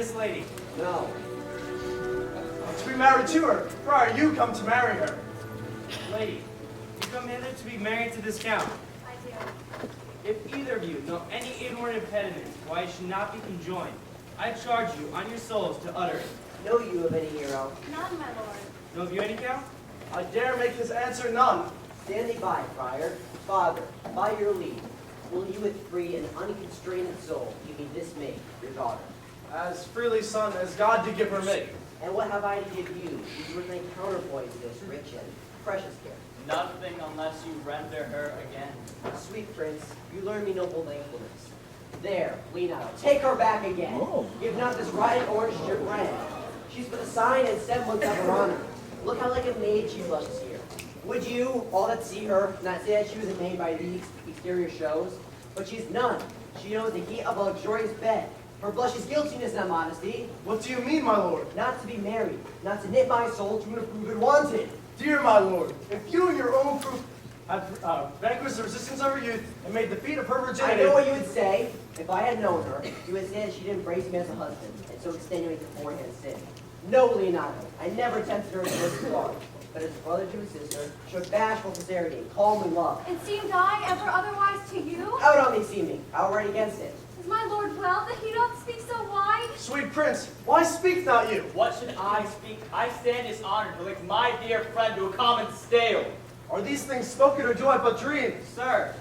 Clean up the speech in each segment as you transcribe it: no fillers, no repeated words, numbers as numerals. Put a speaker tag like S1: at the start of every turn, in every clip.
S1: this lady?
S2: No.
S3: To be married to her. Friar, you come to marry her.
S1: Lady, you come hither to be married to this count.
S4: I do.
S1: If either of you know any inward impediment why you should not be conjoined, I charge you on your souls to utter it.
S2: Know you of any hero?
S4: None, my lord.
S1: Know of you any count?
S3: I dare make his answer none.
S2: Stand thee by, friar. Father, by your leave, will you with free and unconstrained soul give me this maid, your daughter?
S3: As freely, son, as God did give her me.
S2: And what have I to give you, whose worth any counterpoint to this rich and precious gift?
S5: Nothing unless you render her again.
S2: Sweet prince, you learn me noble thankfulness. There, Leonardo, take her back again. Give not this rotted orange to your friend. She's but a sign and semblance of her honor. Look how like a maid she blushes here. Would you, all that see her, not say that she was a maid by these exterior shows? But she's none. She knows the heat of a luxurious bed. Her blush is guiltiness, not modesty.
S3: What do you mean, my lord?
S2: Not to be married, not to knit my soul to an approved wanted.
S3: Dear my lord, if you and your own proof had vanquished the resistance of her youth and made the feat of her
S2: I
S3: virginity.
S2: know what you would say. If I had known her, you would say that she didn't embrace me as a husband, and so extenuate the beforehand sin. No, Leonardo, I never tempted her to this far. But as a brother to his sister, showed bashful sincerity and calmly love.
S4: And seemed I ever otherwise to you?
S2: Out on me seeming, outright against it.
S4: Is my lord well that he doth speak so wide?
S3: Sweet prince, why speak not you?
S5: What should I speak? I stand dishonored to link my dear friend to a common stale.
S3: Are these things spoken, or do I but dream?
S6: Sir,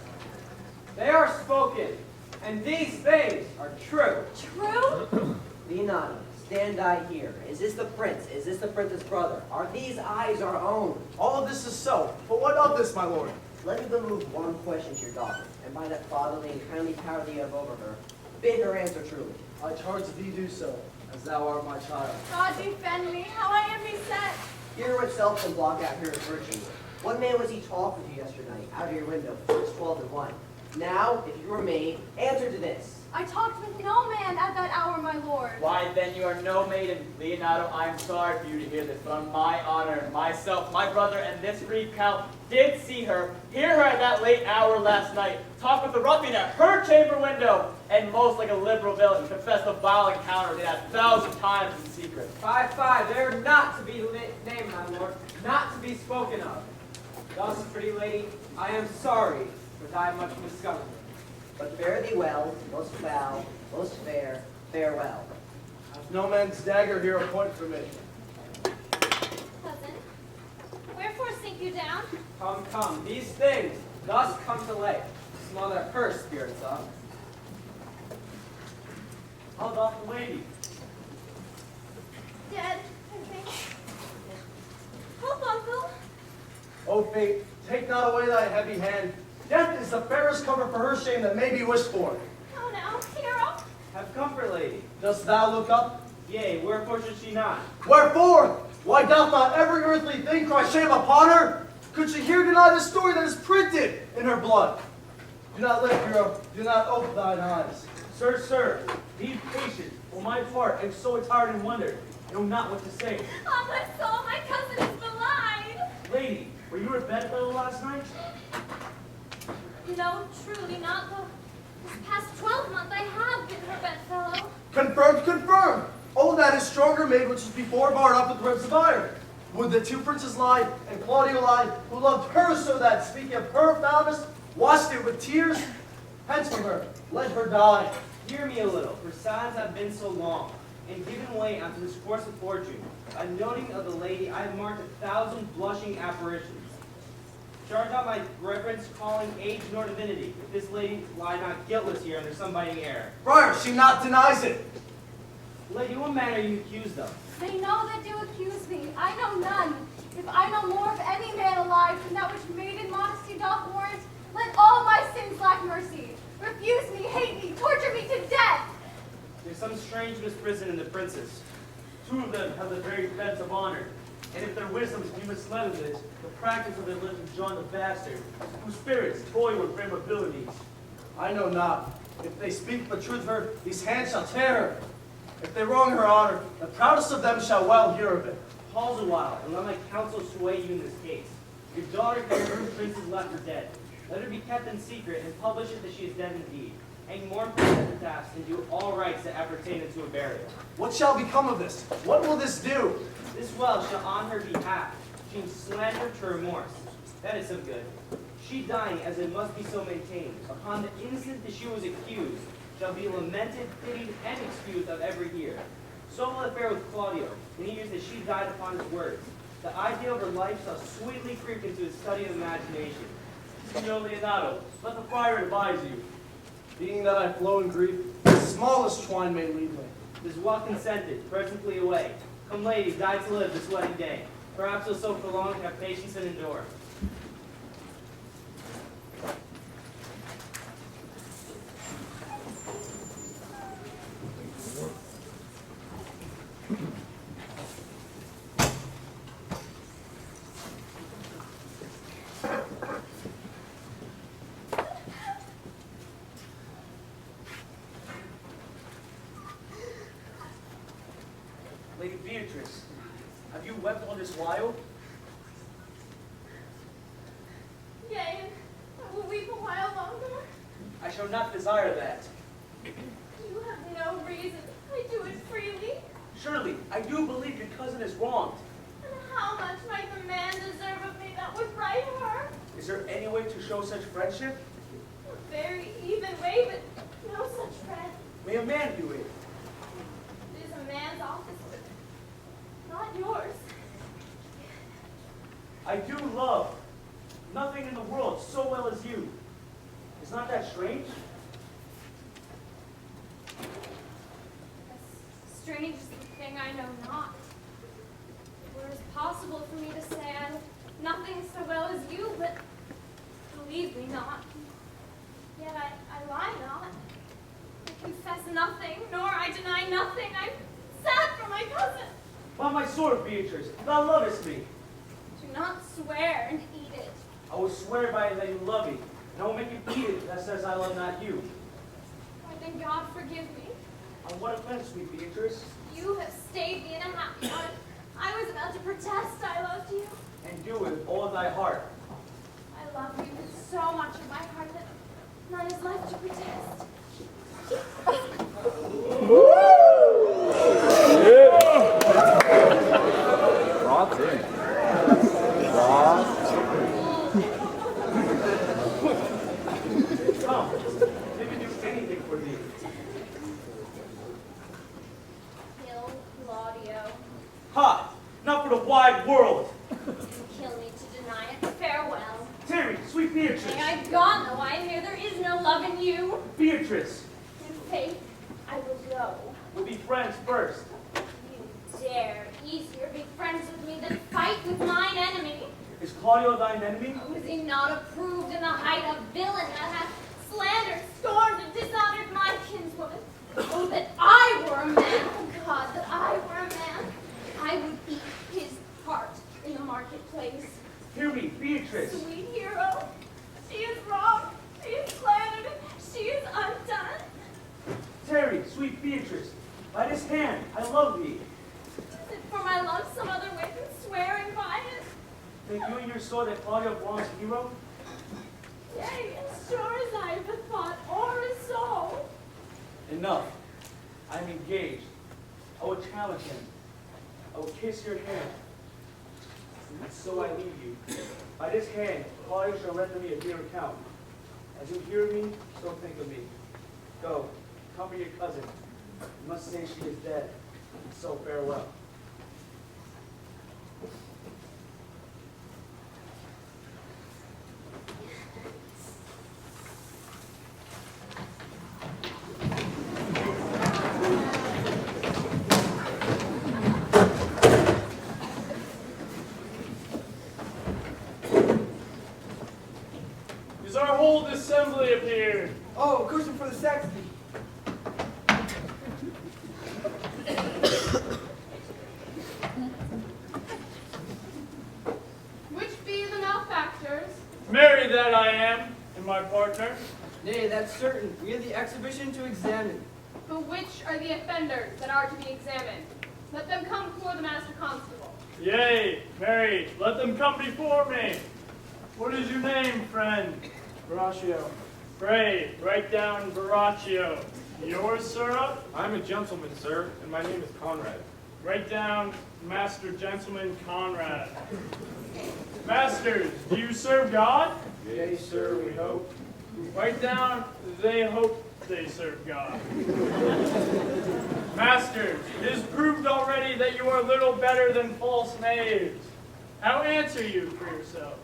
S6: they are spoken, and these things are true.
S4: True?
S2: Leonardo, stand I here. Is this the prince? Is this the prince's brother? Are these eyes our own?
S3: All of this is so, but what of this, my lord?
S2: Let me but move one question to your daughter, and by that fatherly and kindly power that you have over her, bid her answer truly.
S3: I charge thee do so, as thou art my child.
S4: God defend me, how I am beset.
S2: Hero itself can block out here virtue. What man was he talking to yesterday, out of your window, betwixt 12 and 1? Now, if you were maid, answer to this.
S4: I talked with no man at that hour, my lord.
S5: Why, then you are no maiden. Leonardo, I am sorry for you to hear this, but on my honor, myself, my brother, and this free count did see her, hear her at that late hour last night, talk with the ruffian at her chamber window, and most like a liberal villain, confess the vile encounter did 1,000 times in secret.
S6: 5-5, they're not to be named, my lord, not to be spoken of. Thus, pretty lady, I am sorry for thy much misgovernment.
S2: But fare thee well, most foul, most fair, farewell.
S3: Hath no man's dagger here a point for me.
S4: Cousin, wherefore sink you down?
S6: Come, come, these things thus come to lay. Smother her spirits up.
S1: How about the lady?
S4: Dead, I think. Hope, uncle.
S3: O fate, take not away thy heavy hand. Death is the fairest cover for her shame that may be wished for.
S4: Oh no, hero.
S1: Have comfort, lady.
S3: Dost thou look up?
S1: Yea, wherefore should she not?
S3: Wherefore? Why doth not every earthly thing cry shame upon her? Could she here deny the story that is printed in her blood? Do not lift, hero. Do not open thine eyes.
S1: Sir, be patient. For my part, I am so tired and wondered. I know not what to say.
S4: On my soul, my cousin is belied.
S1: Lady, were you at bedfellow last night?
S4: No, truly not, though. This past 12-month I have been her bedfellow.
S3: Confirmed, confirmed. Oh, that is stronger maid which was before barred up with ribs of iron. Would the two princes lie, and Claudio lied, who loved her so that, speaking of her foulness, washed it with tears? Hence from her, let her die.
S1: Hear me a little, for signs have been so long, and given way unto this course of fortune. By noting of the lady, I have marked 1,000 blushing apparitions. Charge not my reverence calling age nor divinity, if this lady lie not guiltless here under some biting air.
S3: Friar, she not denies it.
S1: Lady, what man are you accused of?
S4: They know that do accuse me. I know none. If I know more of any man alive than that which maiden modesty doth warrant, let all my sins lack mercy. Refuse me, hate me, torture me to death.
S1: There's some strange misprison in the princes. 2 of them have the very fence of honor. And if their wisdoms be misled of this, the practice of their lips is John the Bastard, whose spirits toy with grim abilities.
S3: I know not. If they speak but truth of her, these hands shall tear her. If they wrong her honor, the proudest of them shall well hear of it.
S1: Pause a while, and let my counsel sway you in this case. Your daughter here, her prince is left for dead. Let her be kept in secret, and publish it that she is dead indeed. hang mournful epitaphs, and do all rites that appertain unto a burial.
S3: What shall become of this? What will this do?
S1: This well shall on her behalf change slander to remorse. That is some good. She dying, as it must be so maintained, upon the innocent that she was accused, shall be lamented, pitied, and excused of every year. So will it fare with Claudio, in the years that she died upon his words. The idea of her life shall sweetly creep into his study of imagination.
S7: Signor Leonardo, let the friar advise you.
S3: Being that I flow in grief, the smallest twine may lead me.
S1: This well consented, presently away. Come, lady, die to live this wedding day. Perhaps you'll so prolong, have patience and endure.
S7: Lady Beatrice, have you wept all this while?
S4: Yea, and I will weep a while longer.
S7: I shall not desire that.
S4: You have no reason. I do it freely.
S7: Surely, I do believe your cousin is wronged.
S4: And how much might the man deserve of me that would right her?
S7: Is there any way to show such friendship?
S4: A very even way, but no such friend.
S7: May a man do it?
S4: It is a man's office, but not yours.
S7: I do love nothing in the world so well as you. Is not that strange?
S4: As strange as the thing I know not. Were it possible for me to say I love nothing so well as you, but believe me not. Yet I lie not. I confess nothing, nor I deny nothing. I'm sad for my cousin.
S7: By my sword, Beatrice, thou lovest me.
S4: Do not swear and eat it.
S7: I will swear by it that you love me, and I will make you eat it that says I love not you.
S4: Why then God forgive me.
S7: On what offense, sweet Beatrice?
S4: You have stayed me in a happy one. I was about to protest I loved you.
S7: And do it with all thy heart.
S4: I love you with so much of my heart that none is left to protest.
S7: Come, they can do anything for thee.
S4: Kill Claudio.
S7: Ha! Not for the wide world.
S4: Kill me to deny it. Farewell.
S7: Terry, sweet Beatrice.
S4: May I gone, though I hear there is no love in you.
S7: Beatrice,
S4: In faith, I will go.
S7: we'll be friends first.
S4: You dare easier be friends with me than fight with mine enemy.
S7: Is Claudio thine enemy?
S4: Was he not approved in the height of villain that hath slandered, scorned, and dishonored my kinswoman? Oh, that I were a man! Oh, God, that I were a man! I would eat his heart in the marketplace.
S7: Hear me, Beatrice.
S4: Sweet hero, she is wrong, she is slandered, she is undone.
S7: Terry, sweet Beatrice, by this hand, I love thee.
S4: Is it for my love some other way than swearing by it?
S7: Think you and your sword that Claudio belongs to hero?
S4: Yea, as sure as I have a thought or a soul.
S7: Enough. I am engaged. I will challenge him. I will kiss your hand. And so I leave you. By this hand, Claudio shall render me a dear account. As you hear me, so think of me. Go, comfort your cousin. You must say she is dead. And so farewell.
S8: Is our whole assembly appeared?
S6: Oh, cushion for the sexton.
S4: Which be the malefactors?
S8: Marry that I am, and my partner.
S6: Nay, that's certain. We have the exhibition to examine.
S9: But which are the offenders that are to be examined? Let them come before the master constable.
S8: Yea, marry, let them come before me. What is your name, friend?
S6: Horatio.
S8: Pray, write down Baraccio. Yours, sirrah?
S10: I'm a gentleman, sir, and my name is Conrad.
S8: Write down Master Gentleman Conrad. Masters, do you serve God?
S10: Yea, sir, we hope.
S8: Write down, they hope they serve God. Masters, it is proved already that you are little better than false knaves. How answer you for yourself?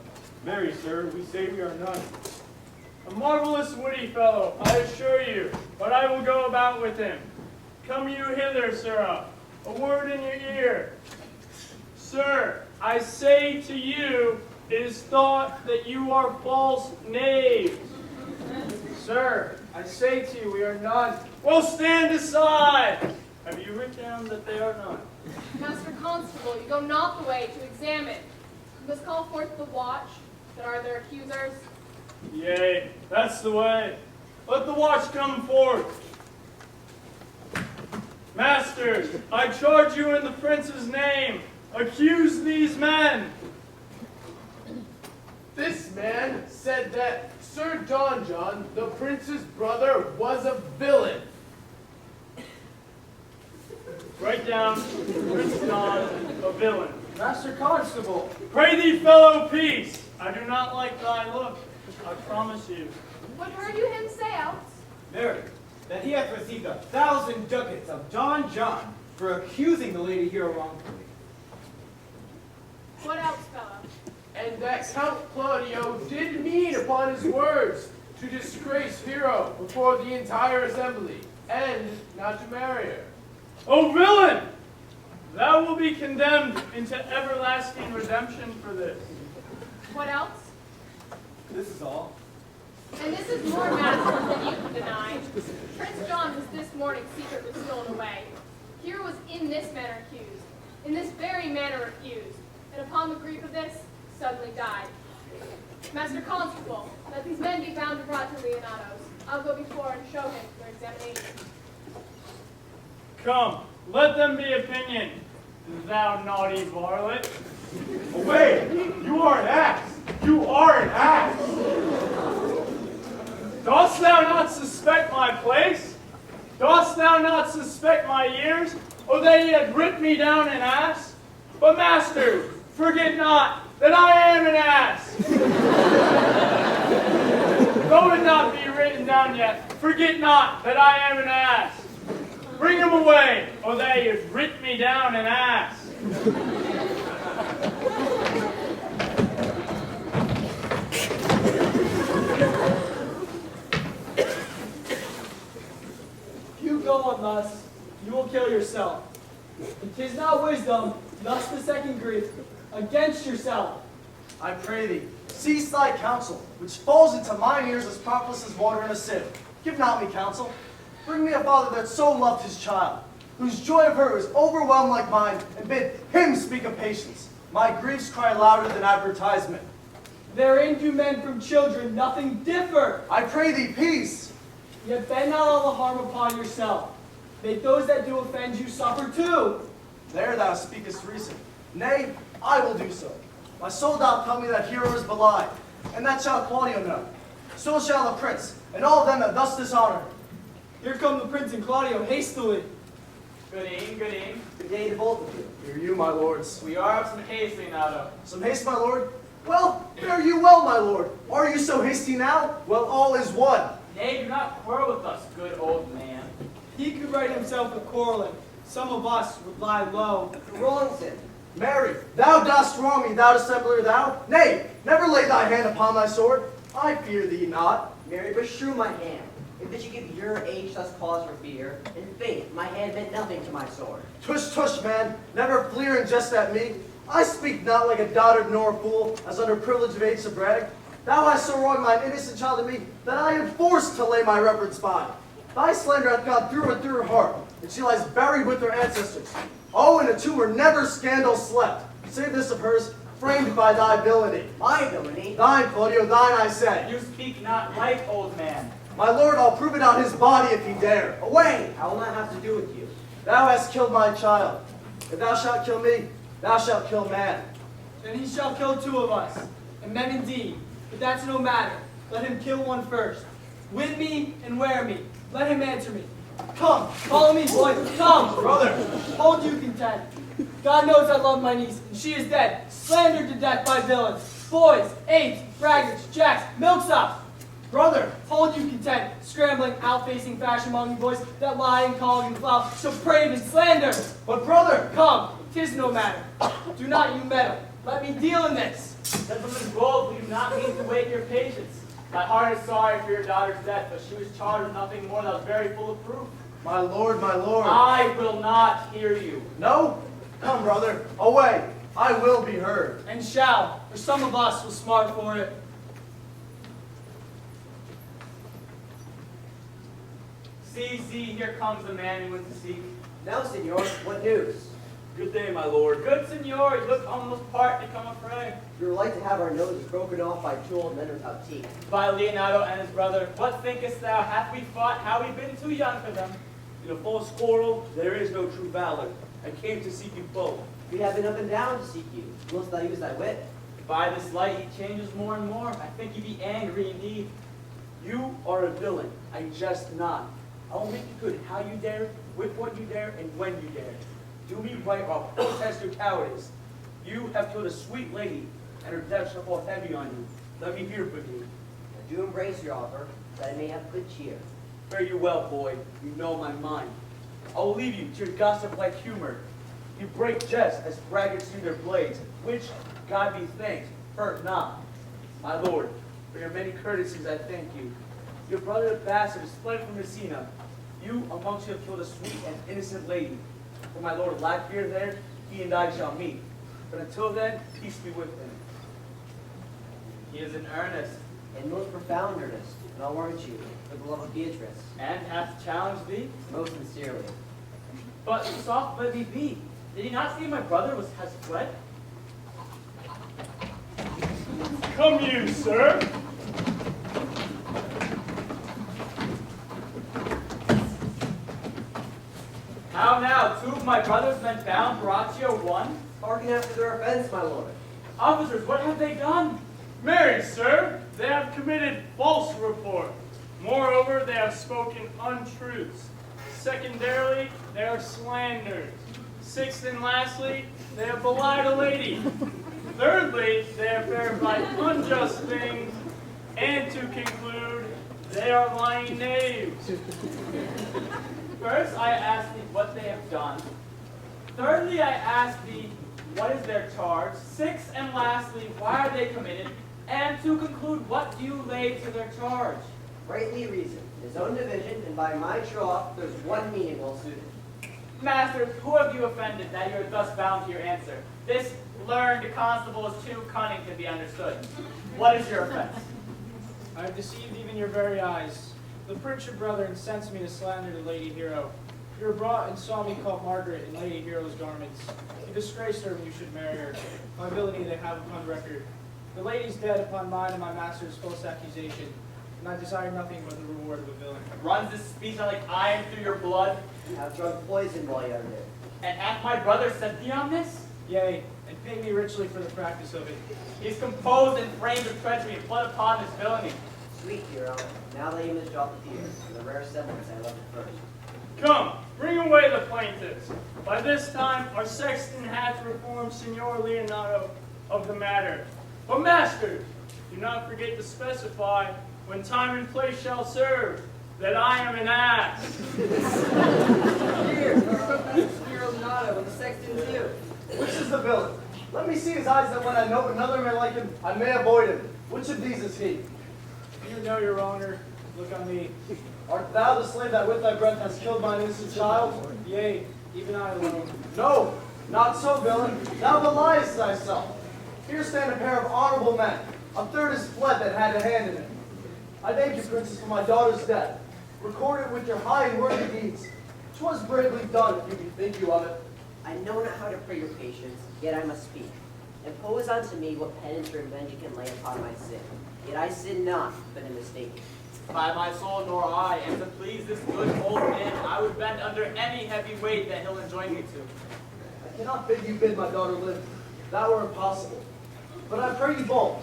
S10: Marry, sir, we say we are none.
S8: A marvelous witty fellow, I assure you, but I will go about with him. Come you hither, sirrah, a word in your ear. Sir, I say to you, it is thought that you are false knaves.
S6: Sir, I say to you, we are none.
S8: Well, stand aside. Have you written down that they are none?
S9: Master Constable, you go not the way to examine. You must call forth the watch that are their accusers.
S8: Yea, that's the way. Let the watch come forth. Masters, I charge you in the prince's name, accuse these men.
S11: This man said that Sir John, the prince's brother, was a villain.
S8: Write down, Prince John, a villain.
S6: Master Constable,
S8: Pray thee, fellow, peace. I do not like thy look, I promise you.
S9: What heard you him say else?
S1: Mary, that he hath received 1,000 ducats of Don John for accusing the lady here wrongfully.
S9: What else, fellow?
S11: And that Count Claudio did mean upon his words to disgrace Hero before the entire assembly, and not to marry her.
S8: O villain! Thou will be condemned into everlasting redemption for this.
S9: What else?
S1: This is all.
S9: And this is more master than you can deny. Prince John was this morning secretly stolen away. Hero was in this manner accused, in this very manner refused, and upon the grief of this, suddenly died. Master Constable, let these men be bound and brought to Leonato's. I'll go before and show him their examination.
S8: Come, let them be opinion, thou naughty varlet.
S10: Away! You are an ass! You are an ass!
S8: Dost thou not suspect my place? Dost thou not suspect my years? Oh, that ye had writ me down an ass? But master, forget not that I am an ass. Though it not be written down yet, forget not that I am an ass. Bring him away, or that ye had writ me down an ass.
S6: if you go on thus, you will kill yourself. And 'tis not wisdom, thus the second grief, against yourself.
S3: I pray thee, cease thy counsel, which falls into mine ears as profitless as water in a sieve. Give not me counsel. Bring me a father that so loved his child, whose joy of her is overwhelmed like mine, and bid him speak of patience. My griefs cry louder than advertisement.
S6: Therein do men from children nothing differ.
S3: I pray thee, peace.
S6: Yet bend not all the harm upon yourself. Make those that do offend you suffer too.
S3: There thou speakest reason. Nay, I will do so. My soul doth tell me that Hero is belied, and that shall Claudio know. So shall the prince, and all of them that thus dishonor him.
S6: Here come the prince and Claudio hastily.
S5: Good evening, good evening.
S2: Good day to both of you.
S3: Hear you, my lords.
S5: We are of some case, Leonardo.
S3: Some haste, my lord? Well, fare you well, my lord. Are you so hasty now? Well, all is one.
S5: Nay, do not quarrel with us, good old man.
S6: He could right himself a quarreling. Some of us would lie low.
S2: Wrongs him.
S3: Mary, thou dost wrong me, thou dissembler, thou. Nay, never lay thy hand upon thy sword. I fear thee not.
S2: Mary, beshrew my hand. If it should give your age thus cause for fear, in faith, my hand meant nothing to my sword.
S3: Tush, tush, man, never fleer and jest at me. I speak not like a dotard nor a fool, as under privilege of age to brag. Thou hast so wronged mine innocent child to me, that I am forced to lay my reverence by. Thy slander hath gone through and through her heart, and she lies buried with her ancestors. Oh, in a tomb where never scandal slept, save this of hers, framed by thy villainy.
S2: My villainy?
S3: Thine, Claudio, thine, I say.
S5: You speak not right, old man.
S3: My lord, I'll prove it on his body if he dare.
S2: Away! I will not have to do with you.
S3: Thou hast killed my child. If thou shalt kill me, thou shalt kill man.
S6: Then he shall kill two of us, and men indeed. But that's no matter. Let him kill one first. Win me and wear me. Let him answer me. Come, follow me, boy. Come.
S10: Brother,
S6: Hold you content. God knows I love my niece, and she is dead, slandered to death by villains, boys, apes, braggarts, jacks, milksops.
S10: brother,
S6: Hold you content, scrambling, out-facing fashion-mongering boys that lie and call and flout, so brave and slander.
S10: but brother,
S6: Come, 'tis no matter. Do not you meddle. Let me deal in this.
S5: Gentlemen bold, we do not mean to wake your patience. My heart is sorry for your daughter's death, but she was charged with nothing more than was very full of proof.
S10: my lord, my lord.
S5: I will not hear you.
S10: No? Come, brother, away. I will be heard.
S6: And shall, for some of us will smart for it.
S5: See, here comes the man you went to seek.
S2: Now, senor, what news?
S7: Good day, my lord.
S5: Good senor, you look almost part to come afraid.
S2: We would like to have our noses broken off by two old men without teeth.
S5: By Leonardo and his brother, what thinkest thou? Hath we fought? How we been too young for them?
S7: In a false quarrel, there is no true valor. I came to seek you both.
S2: We have been up and down to seek you. Wilt thou use thy wit?
S5: By this light he changes more and more. I think he be angry indeed.
S7: You are a villain. I jest not. I will make you good how you dare, with what you dare, and when you dare. Do me right or I'll protest your cowardice. You have killed a sweet lady, and her death shall fall heavy on you. Let me hear from you.
S2: I do embrace your offer, that I may have good cheer.
S7: Fare you well, boy. You know my mind. I will leave you to your gossip-like humor. You break jest as braggarts do their blades, which, God be thanked, hurt not. My lord, for your many courtesies I thank you. Your brother the bastard is fled from Messina. You amongst you have killed a sweet and innocent lady. For my lord Blackbeard there, he and I shall meet. But until then, peace be with him.
S5: He is in earnest,
S2: In most profound earnest, and I'll warrant you, for the love of Beatrice,
S5: and hath challenged thee.
S2: most sincerely.
S5: But soft let me be. Did he not see my brother has fled?
S8: Come you, sir.
S5: How now? Two of my brothers men bound, Horatio one?
S2: Hearken after their offense, my lord.
S5: Officers, what have they done?
S8: Marry, sir, they have committed false report. Moreover, they have spoken untruths. Secondarily, they are slandered. Sixth and lastly, they have belied a lady. Thirdly, they have verified unjust things. And to conclude, they are lying knaves.
S5: First, I ask thee what they have done. Thirdly, I ask thee what is their charge. Sixth and lastly, why are they committed? And to conclude, what do you lay to their charge?
S2: Rightly reasoned. His own division, and by my troth, there's one meaning well suited.
S5: Masters, who have you offended that you are thus bound to your answer? This learned constable is too cunning to be understood. What is your offense?
S6: I have deceived even your very eyes. The prince your brother incensed me to slander the lady hero. You were brought and saw me call Margaret in Lady Hero's garments. You disgraced her when you should marry her. My villainy they have upon record. The lady's dead upon mine and my master's false accusation, and I desire nothing but the reward of a villain.
S5: Runs this speech like iron through your blood?
S2: You have drunk poison while you uttered it.
S5: And hath my brother sent thee on this?
S6: Yea, and pay me richly for the practice of it.
S5: He is composed and framed with treachery and blood upon this villainy.
S2: Sweet hero, now that you must drop the tears, and the rare semblance I loved at first.
S8: Come, bring away the plaintiffs. By this time, our sexton hath reformed Signor Leonardo of the matter. But masters, do not forget to specify, when time and place shall serve, that I am an ass.
S2: Here, Hero Leonardo, and the sexton's you.
S3: Which is the villain? Let me see his eyes that when I know another man like him, I may avoid him. Which of these is he?
S6: You know your honor. Look on me.
S3: Art thou the slave that with thy breath has killed mine innocent child?
S6: Yea, even I alone.
S3: No, not so, villain. Thou beliest thyself. Here stand a pair of honorable men. A third is fled that had a hand in it. I thank you, princess, for my daughter's death. Record it with your high and worthy deeds. 'Twas bravely done, if you bethink you of it.
S2: I know not how to pray your patience, yet I must speak. Impose unto me what penance or revenge you can lay upon my sin. Yet I sin not, but am mistaken.
S5: By my soul nor I, and to please this good old man, I would bend under any heavy weight that he'll enjoin me to.
S3: I cannot bid you bid my daughter live. That were impossible. But I pray you both.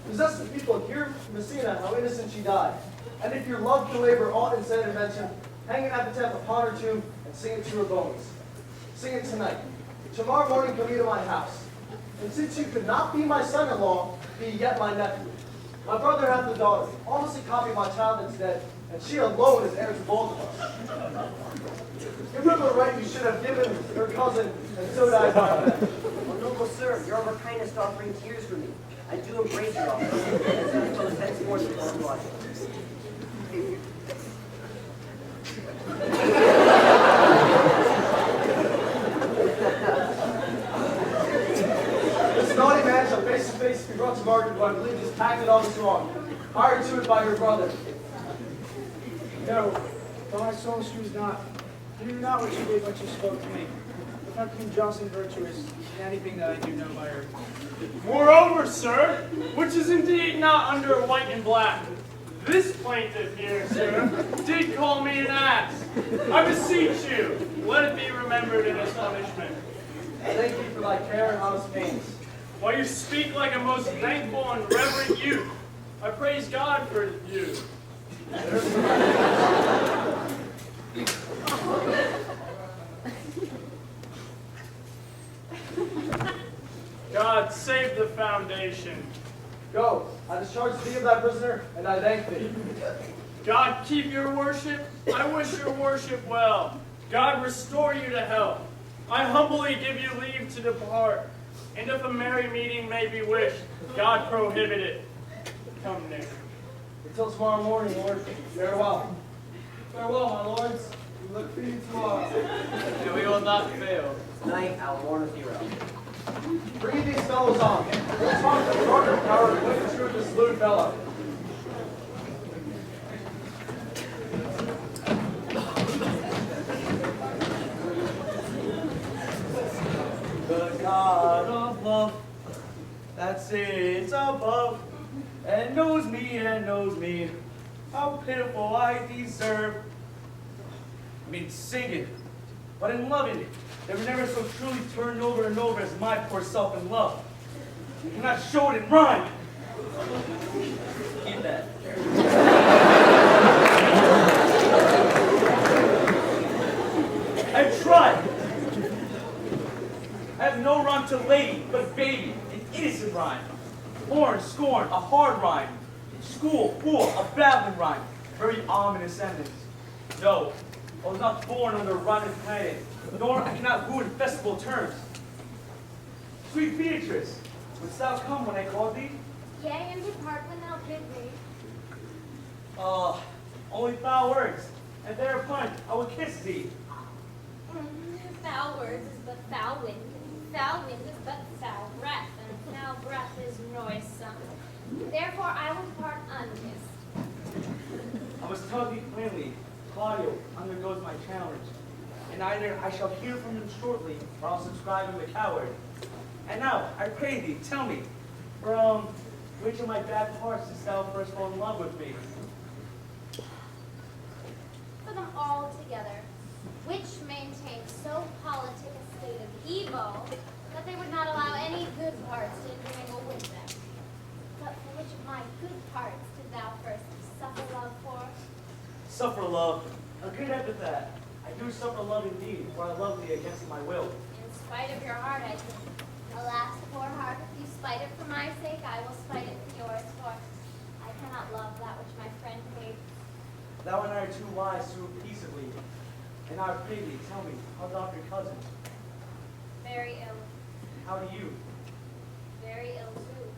S3: Possess the people here in Messina how innocent she died. And if your love can labor aught in said invention, hang an epitaph upon her tomb and sing it to her bones. Sing it tonight. Tomorrow morning come you to my house. And since you could not be my son-in-law, be yet my nephew. My brother hath a daughter, almost a copy of my child that's dead, and she alone is heir to both of us. If you were right, you should have given her cousin, and so died my death.
S2: Oh, noble sir, your overkindness doth bring tears from me. I do embrace your offer, and so is henceforth the Lord watch.
S3: This naughty man shall face to face be brought to Margaret, who I believe is acted all this wrong, hired to it by your brother.
S6: No, though I saw she was not. You knew not what she did when she spoke to me. If not being just and virtuous in anything that I do know by her.
S8: Moreover, sir, which is indeed not under white and black, this plaintiff here, sir, did call me an ass. I beseech you, let it be remembered in astonishment.
S3: Thank you for thy care and honest pains.
S8: While you speak like a most thankful and reverent youth, I praise God for you. God save the foundation.
S3: Go, I discharge thee of thy prisoner, and I thank thee.
S8: God keep your worship. I wish your worship well. God restore you to health. I humbly give you leave to depart. And if a merry meeting may be wished, God prohibit it. Come near.
S3: Until tomorrow morning, Lord, farewell. Farewell, my lords. We look for you tomorrow.
S5: And we will not fail.
S2: Tonight, I will mourn a hero.
S3: Bring these fellows on. We'll talk to the Margaret Tower and wait through this lewd fellow.
S7: The God of love that sits above and knows me, how pitiful I deserve. I mean, singing, but in loving, they were never so truly turned over and over as my poor self in love. You cannot show it in rhyme. Keep that. I've tried. I have no rhyme to lady, but baby, an innocent rhyme. Horn, scorn, a hard rhyme. School, fool, a babbling rhyme. Very ominous endings. No, I was not born under a rhyming planet, nor I cannot woo in festival terms. Sweet Beatrice, wouldst thou come when I called thee?
S4: Yea, and depart when thou bid me.
S7: Only foul words, and thereupon I would kiss thee.
S4: Foul words is but foul wind. Foul wind is but foul breath, and foul breath is noisome. Therefore I will depart unkissed.
S7: I must tell thee plainly, Claudio undergoes my challenge, and either I shall hear from him shortly, or I'll subscribe him the coward. And now, I pray thee, tell me, from which of my bad parts didst thou first fall in love with me?
S4: For them all together, which maintain so politic a state of evil that they would not allow any good parts to intermingle with them. But for which of my good parts did thou first suffer love for?
S7: Suffer love, a good epithet. I do suffer love indeed, for I love thee against my will.
S4: In spite of your heart, I think. Alas, poor heart, if you spite it for my sake, I will spite it for yours, for I cannot love that which my friend hates.
S7: Thou and I are too wise to rule peaceably. And I pray thee, tell me, how doth your cousin?
S4: Very ill.
S7: How do you?
S4: Very ill, too.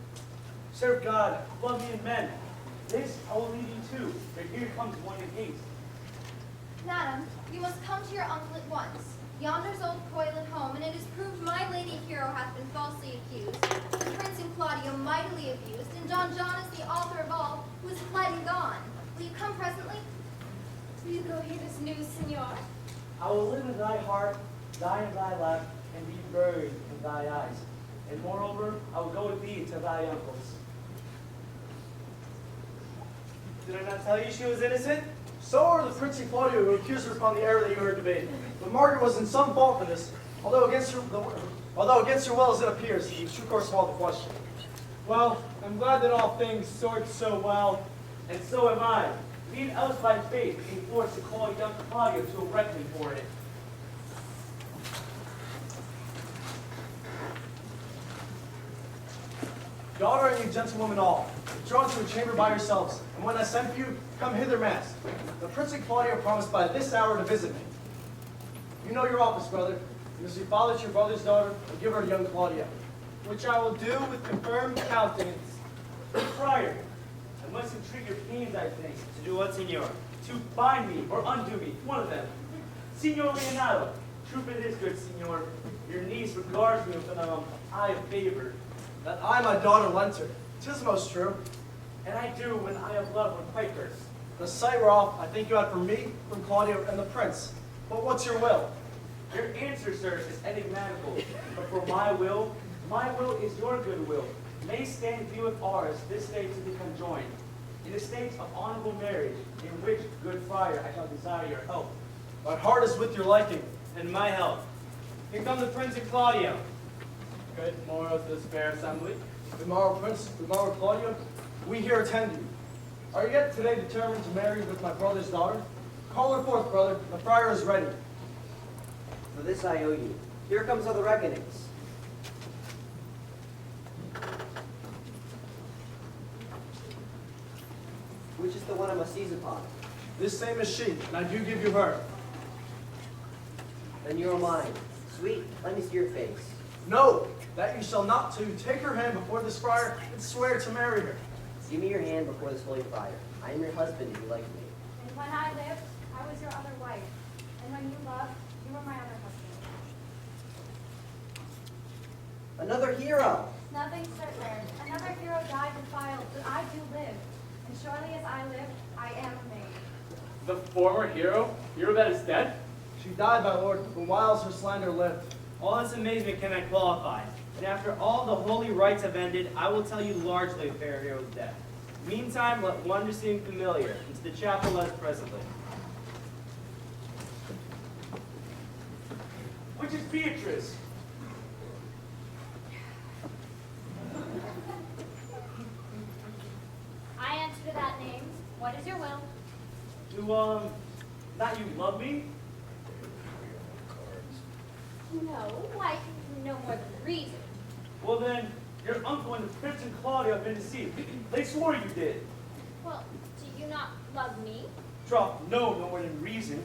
S7: Serve God, love me and men. This I will lead you to, for here comes one in haste.
S4: Madam, you must come to your uncle at once. Yonder's old coil at home, and it is proved my lady hero hath been falsely accused, the prince and Claudio mightily abused, and Don John is the author of all, who is fled and gone. Will you come presently? Will you go hear this news, senor?
S7: I will live in thy heart, die in thy lap, and be buried in thy eyes. And moreover, I will go with thee to thy uncle's.
S3: Did I not tell you she was innocent? So are the Prince and Claudio who accused her upon the error that you heard debate. But Margaret was in some fault for this, although against her will as it appears, the true course of all the question.
S6: Well, I'm glad that all things sort so well.
S7: And so am I. being ousted by fate, being forced to call young Claudio to a reckoning for it.
S3: Daughter and you gentlewomen all, withdraw to a chamber by yourselves, and when I send for you, come hither masked. The Prince and Claudio promised by this hour to visit me. You know your office, brother. You must be father to your brother's daughter, and give her to young Claudio.
S6: Which I will do with confirmed countenance.
S7: Friar, I must entreat your pains, I think,
S1: To do what, Signor?
S7: to bind me or undo me, one of them. Signor Leonardo, truth it is, good Signor, your niece regards me with an eye of favor,
S3: That I my daughter lent her. 'Tis most true.
S7: and I do when I have love with pipers.
S3: The sight we're off, I think you had for me, from Claudio, and the Prince. But what's your will?
S7: Your answer, sir, is enigmatical, but for my will is your good will. May stand view with ours this day to be conjoined, in the state of honorable marriage, in which, good friar, I shall desire your help.
S3: My heart is with your liking.
S1: And my help. Here come the Prince and Claudio.
S11: Good morrow to this fair assembly.
S3: Tomorrow, Prince, tomorrow, Claudio, we here attend you. Are you yet today determined to marry with my brother's daughter? Call her forth, brother. The friar is ready.
S2: For this I owe you. Here comes other reckonings. Which is the one I must seize upon?
S3: This same is she, and I do give you her.
S2: Then you are mine. Sweet, let me see your face.
S3: No, that you shall not to take her hand before this friar and swear to marry her.
S2: Give me your hand before this holy friar. I am your husband if you like me.
S4: And when I lived, I was your other wife. And when you loved, you were my other husband.
S2: Another hero!
S4: Nothing certain. Another hero died defiled, but I do live. And surely as I live, I am a maid.
S11: The former hero that is dead?
S3: She died, my lord, but whiles her slander lived.
S1: All this amazement can I qualify. And after all the holy rites have ended, I will tell you largely of fair hero's death. Meantime, let wonder seem familiar. Into the chapel let us presently.
S7: Which is Beatrice?
S4: I answer to that name. What is your will?
S7: Do, not you love me?
S4: No, why, no more than reason.
S7: Well then, your uncle and the Prince and Claudio have been deceived. They swore you did.
S4: Well, do you not love me?
S7: Drop no more than reason.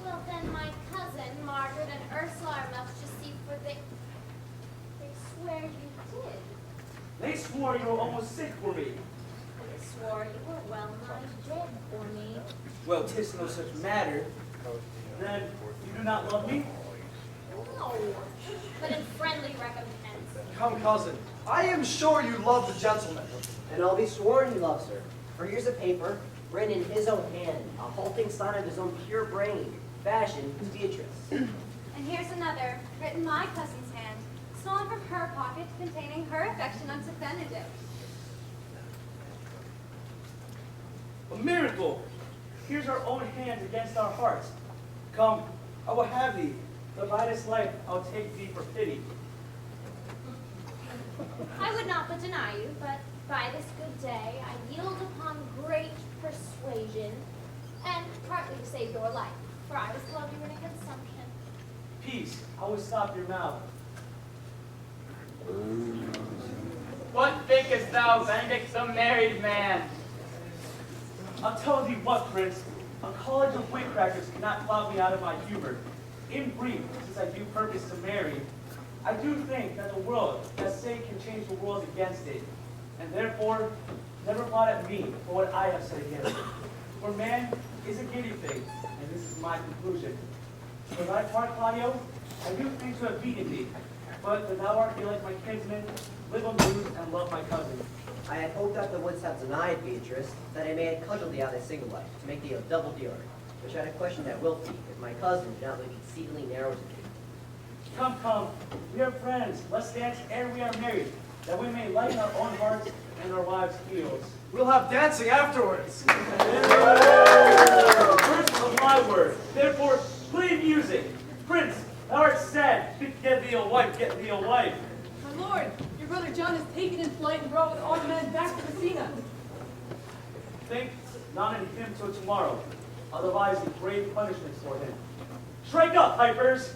S4: Well, then my cousin, Margaret, and Ursula are much deceived, for they swear you did.
S7: They swore you were almost sick for me.
S4: They swore you were well nigh dead for me.
S1: Well, 'tis no such matter.
S7: Then you do not love me?
S4: No, but in friendly recompense.
S3: Come, cousin, I am sure you love the gentleman.
S2: And I'll be sworn he loves her. For here's a paper, written in his own hand, a halting sign of his own pure brain, fashioned as Beatrice.
S4: And here's another, written my cousin's hand, stolen from her pocket, containing her affection unto Benedict.
S7: A miracle! Here's our own hands against our hearts. Come, I will have thee. But by this life I'll take thee for pity.
S4: I would not but deny you, but by this good day I yield upon great persuasion, and partly to save your life, for I was loved you in a consumption.
S7: Peace, I will stop your mouth.
S5: What thinkest thou, Benedict, the married man?
S7: I'll tell thee what, Prince. A college of witcrackers cannot cloud me out of my humor. In brief, since I do purpose to marry, I do think that the world, that say, can change the world against it. And therefore, never plot at me for what I have said against it. For man is a giddy thing, and this is my conclusion. For thy part, Claudio, I do think to have beaten thee. But that thou art be like my kinsman, live on news, and love my cousin.
S2: I had hoped that the woods have denied Beatrice, that I may have cudgeled thee out of a single life, to make thee a double dealer, which I'd have questioned at wilt thee, if my cousin did not live exceedingly narrow to thee.
S7: Come, we are friends. Let's dance ere we are married, that we may lighten our own hearts and our wives' heels.
S3: We'll have dancing afterwards.
S7: First of my word, therefore, play music. Prince, thou art sad. Get thee a wife, get thee a wife.
S9: My lord, your brother John is taken in flight and brought with all the men back to Messina.
S7: Think not in him until tomorrow. Otherwise, the grave punishments for him. Strike up, pipers!